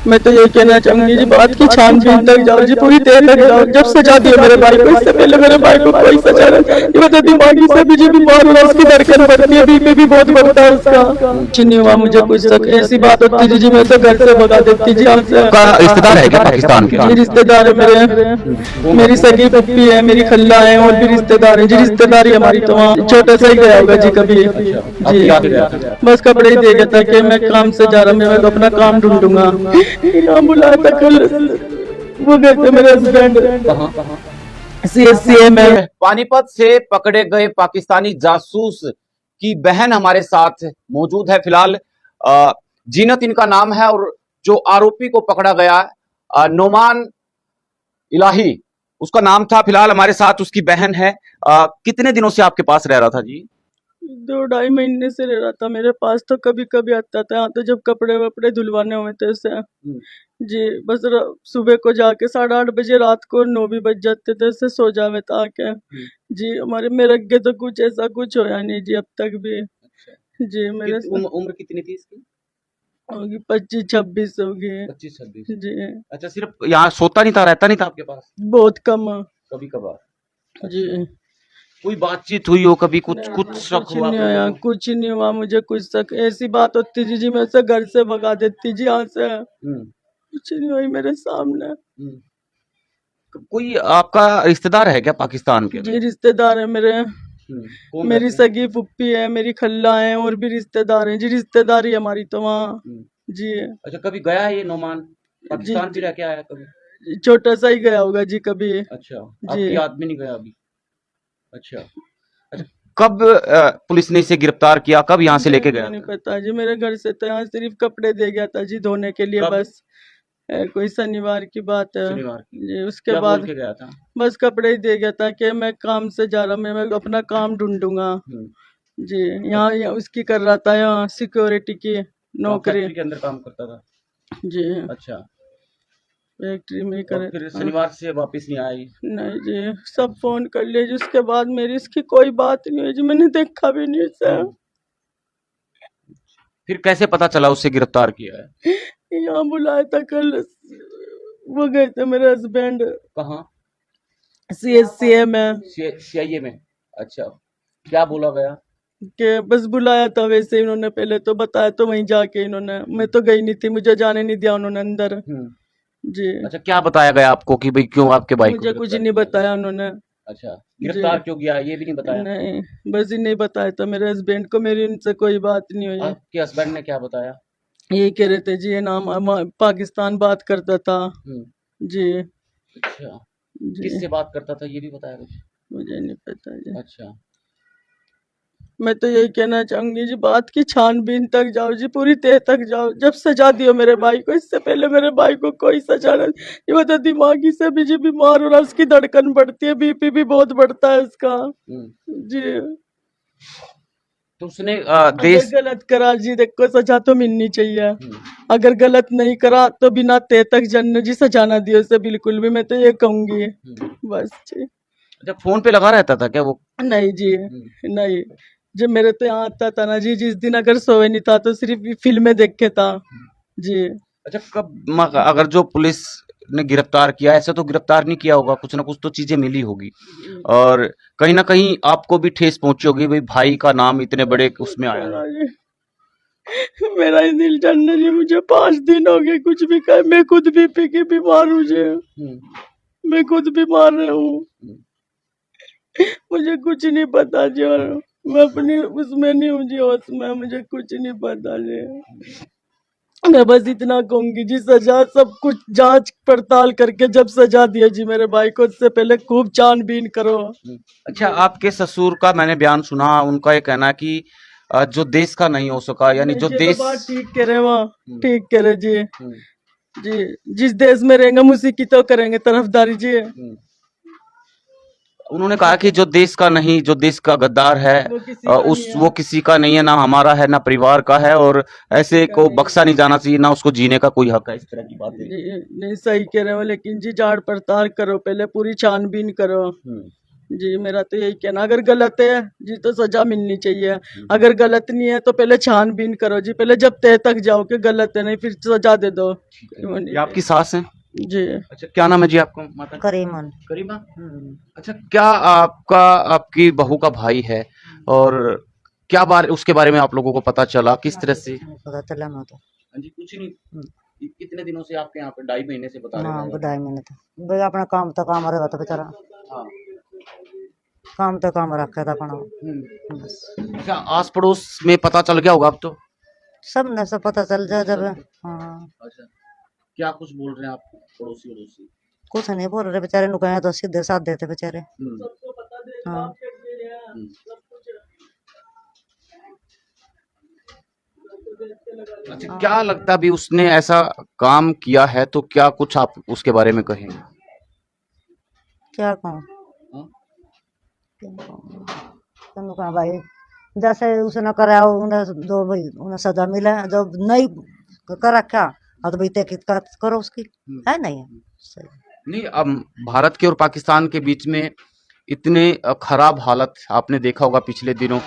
मैं तो ये कहना चाहूंगी जी, बात की छानबीन तक जाओ जी, पूरी तह तक जाओ। जब सजा दियो मेरे भाई को, इससे पहले मेरे भाई को कोई सजा नहीं। ये बता, दिमागी से भी जी बीमार हो रहा है, उसकी धड़कन बढ़ती है, बीपी भी बहुत बढ़ता है उसका। कुछ नहीं हुआ मुझे कुछ तक। ऐसी बात होती थी जी, मैं तो घर से भगा देती जी यहाँ से। का रिश्तेदार है क्या पाकिस्तान के? जी रिश्तेदार है मेरे, मेरी सगी पप्पी है, मेरी खल्ला है, और भी रिश्तेदार है जी। रिश्तेदारी हमारी तो वहाँ छोटा सा ही गया होगा जी कभी। अब जी क्या गया था? बस कपड़े ही दे गया था कि मैं काम से जा रहा हूँ, मैं अपना काम ढूंढूंगा। यहाँ बुलाया था कल, वो गए थे मेरे हस्बैंड CSCA में। पानीपत से पकड़े गए पाकिस्तानी जासूस की बहन हमारे साथ मौजूद है फिलहाल। जीनत इनका नाम है, और जो आरोपी को पकड़ा गया नोमान इलाही उसका नाम था। फिलहाल हमारे साथ उसकी बहन है। कितने दिनों से आपके पास रह रहा था जी? 2-2.5 महीने से रह रहा था मेरे पास, तो कभी कभी आता था यहाँ, तो जब कपड़े वपड़े धुलवाने हुए थे उसे जी। बस सुबह को जाके 8:30 बजे, रात को 9 भी बज जाते थे, उससे सो जावे था आके जी। हमारे मेरे अगे तो कुछ ऐसा कुछ होया नहीं जी अब तक भी। जी मेरे उम्र कितनी थी इसकी? होगी 25-26 होगी 25-26। जी। अच्छा, सिर्फ यहाँ सोता नहीं था, रहता नहीं था आपके पास? बहुत कम कभी कभार। जी। कोई बातचीत हुई हो कभी? कुछ कुछ शक कुछ हुआ? नहीं आया, कुछ नहीं हुआ मुझे कुछ शक। ऐसी बात होती थी जी, मैं उसे घर से भगा देती जी यहाँ से। कुछ नहीं हुई मेरे सामने। कोई आपका रिश्तेदार है क्या पाकिस्तान के? जी रिश्तेदार है मेरे, कौन मेरी रहते हैं? सगी फुप्पी है, मेरी खल्ला है, और भी रिश्तेदार हैं जी। रिश्तेदारी हमारी तो वहाँ जी। अच्छा, कभी गया है ये नोमान पाकिस्तान भी रह के आया कभी? छोटा सा ही गया होगा जी कभी। अच्छा, जी आपकी याद में नहीं गया अभी? अच्छा अच्छा, कब पुलिस ने इसे गिरफ्तार किया? कब यहाँ से लेके गया नहीं था? पता जी, मेरे घर से तो यहाँ सिर्फ कपड़े दे गया था जी धोने के लिए कब? बस। कोई शनिवार की बात है शनिवार की। जी। उसके क्या बाद बोल के गया था? बस कपड़े ही दे गया था कि मैं काम से जा रहा हूँ, मैं अपना काम ढूंढूंगा जी। यहाँ उसकी कर रहा था, यहाँ सिक्योरिटी की नौकरी फैक्ट्री के अंदर काम करता था? जी। अच्छा, फैक्ट्री में ही और करे फिर था। शनिवार से वापस नहीं आई? नहीं जी, सब फोन कर लिए जी, उसके बाद मेरी इसकी कोई बात नहीं हुई जी, मैंने देखा भी नहीं इसे। फिर कैसे पता चला उससे गिरफ्तार किया है? यहाँ बुलाया था कल, वो गए थे मेरे हस्बैंड कहाँ? CSCA में। CIA में? अच्छा, क्या बोला गया? के बस बुलाया था वैसे ही उन्होंने, पहले तो बताया तो वहीं जाके इन्होंने, मैं तो गई नहीं थी, मुझे जाने नहीं दिया उन्होंने अंदर जी। अच्छा, क्या बताया गया आपको कि भाई क्यों आपके भाई को मुझे कुछ गिरफ्तार नहीं किया? बताया उन्होंने। अच्छा, गिरफ्तार क्यों किया ये भी नहीं बताया? नहीं, बस ही नहीं बताया था मेरे हस्बैंड को, मेरी उनसे कोई बात नहीं हुई। आपके हस्बैंड ने क्या बताया? यही कह रहे थे जी, ये नाम पाकिस्तान बात करता था जी। अच्छा, जी किससे बात करता था ये भी बताया कुछ? मुझे नहीं पता जी। अच्छा, मैं तो यही कहना चाहूंगी जी, बात की छानबीन तक जाओ जी, पूरी तह तक जाओ। जब सजा दियो मेरे भाई को, इससे पहले मेरे भाई को कोई सजा नहीं। ये बता, दिमागी से भी जी बीमार हो रहा है, उसकी धड़कन बढ़ती है, बीपी भी बहुत बढ़ता है उसका जी। तो उसने अगर देश गलत करा जी, देखो सजा तो मिलनी चाहिए। अगर गलत नहीं करा तो बिना तह तक जन्म जी सजा ना दियो उसे, बिल्कुल भी, मैं तो ये कहूंगी बस जी। जब फोन पे लगा रहता था क्या वो? नहीं जी, नहीं। जब मेरे तो यहाँ आता था ना जी, जिस दिन अगर सोए नहीं था तो सिर्फ फिल्में देखे था जी। अच्छा, कब अगर जो पुलिस ने गिरफ्तार किया, ऐसे तो गिरफ्तार नहीं किया होगा, कुछ ना कुछ तो चीजें मिली होगी, और कहीं ना कहीं आपको भी ठेस पहुंची होगी, भाई भाई का नाम इतने बड़े उसमें आया है। जी, मेरा ही दिल जानने जी, मुझे 5 दिन हो गए कुछ भी कर, मैं खुद बीपी की बीमार हूँ जी, मैं खुद बीमार हूँ, मुझे कुछ नहीं पता जी, और मैं अपनी उसमें नहीं हूँ जी, होश में, मुझे कुछ नहीं पता जी। मैं बस इतना कहूंगी जी, सजा सब कुछ जांच पड़ताल करके जब सजा दिया जी मेरे भाई को, उससे पहले खूब छानबीन करो। अच्छा, आपके ससुर का मैंने बयान सुना, उनका ये कहना है कि जो देश का नहीं हो सका, यानी जो ये तो देश बात ठीक कह रहे हैं, वहाँ ठीक कह रहे जी जी। जिस देश में रहेंगे हम उसी की तो करेंगे तरफदारी जी। उन्होंने कहा कि जो देश का नहीं, जो देश का गद्दार है वो किसी का नहीं है, ना हमारा है, ना परिवार का है, और ऐसे को बख्शा नहीं जाना चाहिए, ना उसको जीने का कोई हक है, इस तरह की बात है। नहीं सही कह रहे हो, लेकिन जी जांच पड़ताल करो, पहले पूरी छानबीन करो जी मेरा तो यही कहना, अगर गलत है जी तो सजा मिलनी चाहिए, अगर गलत नहीं है तो पहले छानबीन करो जी, पहले जब तय तक जाओ कि गलत है, नहीं फिर सजा दे दो। ये आपकी सास है? जी अच्छा, क्या नाम है जी आपका माता? करीमन। करीमा। अच्छा, क्या आपका आपकी बहू का भाई है और क्या उसके बारे में आप लोगों को पता चला, किस तरह से? पता चला मैं तो हाँ जी, कुछ नहीं। कितने दिनों से आपके यहाँ पे? 2.5 महीने से बता रहे हाँ हैं। बधाई मैंने तो भाई अपना काम तो काम रहेगा तो बेचारा हाँ। काम तो काम रखा था अपना बस। अच्छा, आस पड़ोस में पता चल गया होगा अब तो? सब ने सब पता चल जाए जब। हाँ अच्छा, क्या कुछ बोल रहे हैं आप पड़ोसी वड़ोसी? कुछ नहीं बोल रहे बेचारे, नुकाया तो सीधे साथ देते बेचारे। हाँ अच्छा, क्या लगता है अभी उसने ऐसा काम किया है तो क्या कुछ आप उसके बारे में कहेंगे? क्या कहूँ हाँ? क्या नुकाया भाई, जैसे उसने कराया उन्हें जो भाई उन्हें सजा मिले, जब नहीं कर रखा हाँ तो भाई तहकीकात करो उसकी, है नहीं सही। नहीं, अब भारत के और पाकिस्तान के बीच में इतने खराब हालत आपने देखा होगा पिछले दिनों,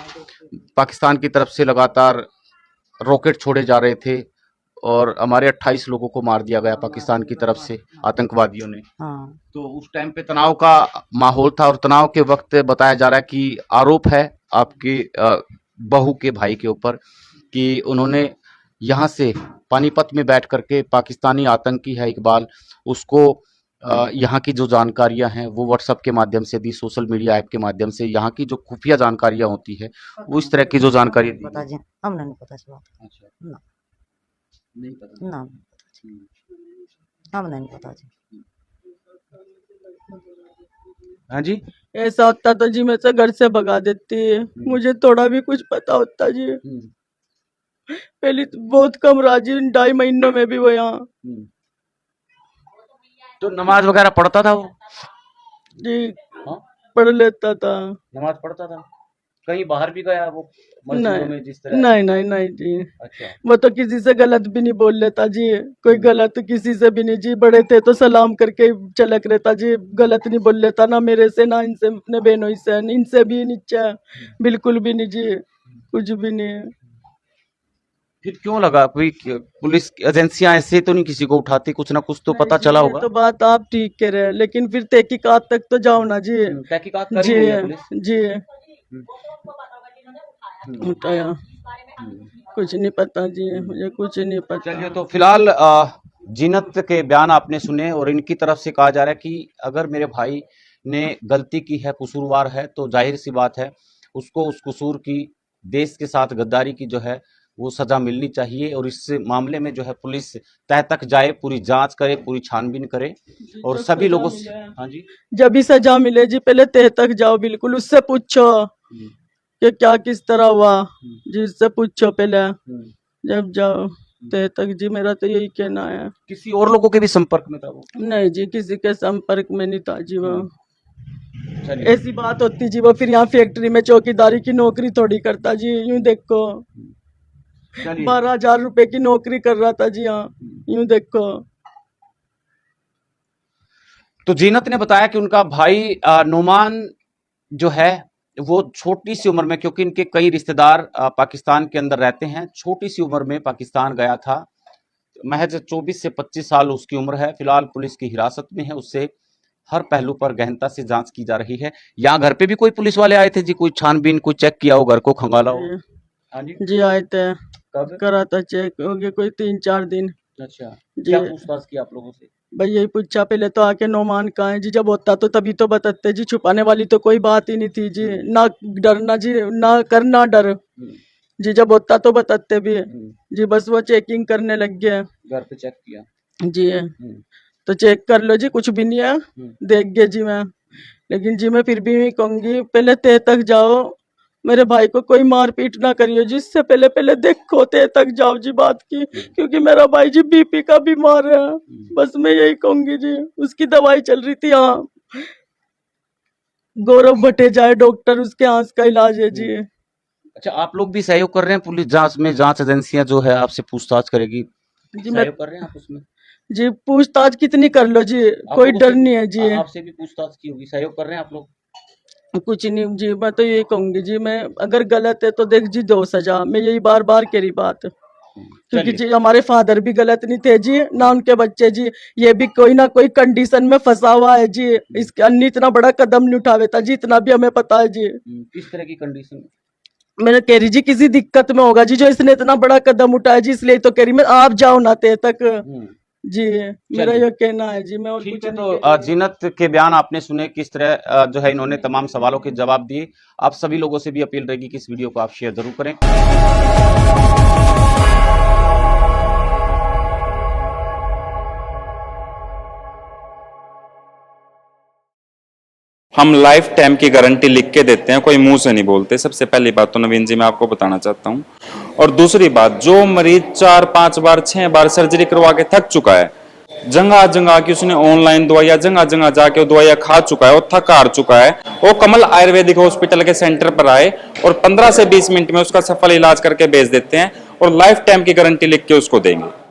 पाकिस्तान की तरफ से लगातार रॉकेट छोड़े जा रहे थे और हमारे 28 लोगों को मार दिया गया पाकिस्तान की तरफ से आतंकवादियों ने। हाँ तो उस टाइम पे तनाव का माहौल था और तनाव के वक्त बताया जा रहा है कि आरोप है आपकी बहू के भाई के ऊपर कि उन्होंने यहाँ से पानीपत में बैठ करके पाकिस्तानी आतंकी है इकबाल, उसको यहाँ की जो जानकारियां हैं वो व्हाट्सएप के माध्यम से दी, सोशल मीडिया ऐप के माध्यम से यहाँ की जो खुफिया जानकारियां होती है वो इस तरह की जो जानकारी दी। पता जी, हमने नहीं पता इस बात अच्छा, ना नहीं पता। ना हमने नहीं पता जी। हाँ जी, ऐसा होता तो जी मैं से घर से भगा देती, मुझे थोड़ा भी कुछ पता होता जी। पहले तो बहुत कम राजी, 2.5 महीनों में भी वो यहाँ तो नमाज वगैरह पढ़ता था वो? जी हाँ? पढ़ लेता था। नमाज पढ़ता था? कहीं बाहर भी गया वो मस्जिदों में जिस तरह? नहीं नहीं नहीं जी, अच्छा, वो तो किसी से गलत भी नहीं बोल लेता जी, कोई गलत किसी से भी नहीं जी, बड़े थे तो सलाम करके चलक रहता जी, गलत नहीं बोल लेता ना मेरे से ना इनसे, अपने बहनों से, इनसे भी नीचे बिल्कुल भी नहीं जी, कुछ भी नहीं। फिर क्यों लगा कोई पुलिस एजेंसियां ऐसे तो नहीं किसी को उठाती, कुछ ना कुछ तो पता जी, चला ये होगा? तो बात आप ठीक कह रहे हैं, लेकिन फिर तहकीकात तक तो जाओ ना जी। तहकीकात कर ही जी रही है पुलिस। जी उठाया, कुछ नहीं पता जी, मुझे कुछ नहीं पता। चलिए, तो फिलहाल जीनत के बयान आपने सुने और इनकी तरफ से कहा जा रहा है कि अगर मेरे भाई ने गलती की है, कसूरवार है, तो जाहिर सी बात है उसको उस कसूर की, देश के साथ गद्दारी की जो है वो सजा मिलनी चाहिए और इस मामले में जो है पुलिस तह तक जाए, पूरी जांच करे, पूरी छानबीन करे और जब सभी सजा लोगों मिले, से। हाँ जी, जब भी सजा मिले जी पहले तह तक जाओ, बिल्कुल उससे पूछो कि क्या किस तरह हुआ जी, इससे पूछो पहले जब जाओ तह तक जी, मेरा तो यही कहना है। किसी और लोगों के भी संपर्क में था वो? नहीं जी, किसी के संपर्क में नहीं था जी वो। चलिए, ऐसी बात होती जी, वो फिर यहाँ फैक्ट्री में चौकीदारी की नौकरी थोड़ी करता जी, यूं देखो चलिए। 12,000 रुपए की नौकरी कर रहा था जी हाँ, यूं देखो। तो जीनत ने बताया कि उनका भाई नोमान जो है वो छोटी सी उम्र में, क्योंकि इनके कई रिश्तेदार पाकिस्तान के अंदर रहते हैं, छोटी सी उम्र में पाकिस्तान गया था, महज 24 से 25 साल उसकी उम्र है। फिलहाल पुलिस की हिरासत में है, उससे हर पहलू पर गहनता से जांच की जा रही है। यहाँ घर पे भी कोई पुलिस वाले आए थे जी, कोई छानबीन, कोई चेक किया हो, घर को खंगाला हो? हाँ जी, जी आए थे, कब? करा था चेक, हो गए कोई 3-4 दिन अच्छा, जी। क्या पूछताछ की आप लोगों से? भाई यही पूछा पहले तो आके, नोमान कहाँ है जी, जब होता तो तभी तो बताते जी, छुपाने वाली तो कोई बात ही नहीं थी जी, ना डरना जी, ना करना डर जी, जब होता तो बताते भी जी, बस वो चेकिंग करने लग गए। घर पे चेक किया जी तो चेक कर लो जी, कुछ भी नहीं है, देख गए जी मैं, लेकिन जी मैं फिर भी कहूंगी पहले तह तक जाओ, मेरे भाई को कोई मारपीट ना करियो जी, इससे पहले पहले देखो तह तक जाओ जी बात की, क्योंकि मेरा भाई जी बीपी का बीमार है, बस मैं यही कहूंगी जी, उसकी दवाई चल रही थी यहाँ, गौरव भट्टे जाए डॉक्टर, उसके आंख का इलाज है जी। अच्छा, आप लोग भी सहयोग कर रहे हैं पुलिस जांच में? जांच एजेंसियां जो है आपसे पूछताछ करेगी, जी मैं सहयोग कर रहे हैं आप उसमें? जी, पूछताछ कितनी कर लो जी, आप कोई लोगों डर से भी- नहीं है जी। आपसे भी पूछताछ की होगी, सहयोग कर रहे हैं आप लोग? कुछ नहीं जी, मैं तो यही कहूंगी जी, मैं अगर गलत है तो देख जी दो सजा, मैं यही बार बार कह रही बात, क्योंकि चलिए। जी हमारे फादर भी गलत नहीं थे जी, ना उनके बच्चे जी, ये भी कोई ना कोई कंडीशन में फंसा हुआ है जी, इसके अन्य इतना बड़ा कदम नहीं उठावे था जी, इतना भी हमें पता है जी। किस तरह की कंडीशन? मैंने कह रही जी किसी दिक्कत में होगा जी, जो इसने इतना बड़ा कदम उठाया जी, इसलिए तो कह रही मैं, आप जाओ ना ते तक जी, मेरा चलिए। ये कहना है जी, मैं और ठीक कुछ है, नहीं तो कह रही। जीनत के बयान आपने सुने, किस तरह जो है इन्होंने तमाम सवालों के जवाब दिए। आप सभी लोगों से भी अपील रहेगी कि इस वीडियो को आप शेयर जरूर करें। हम लाइफ टाइम की गारंटी लिख के देते हैं, कोई मुंह से नहीं बोलते। सबसे पहली बात तो नवीन जी मैं आपको बताना चाहता हूं। और दूसरी बात, जो मरीज 4-5 बार 6 बार सर्जरी करवा के थक चुका है, जगह जगह की उसने ऑनलाइन दवाइयां जगह जगह जाके वो दवाइयां खा चुका है, वो थक हार चुका है, वो कमल आयुर्वेदिक हॉस्पिटल के सेंटर पर आए और 15 से 20 मिनट में उसका सफल इलाज करके भेज देते हैं और लाइफ टाइम की गारंटी लिख के उसको देंगे।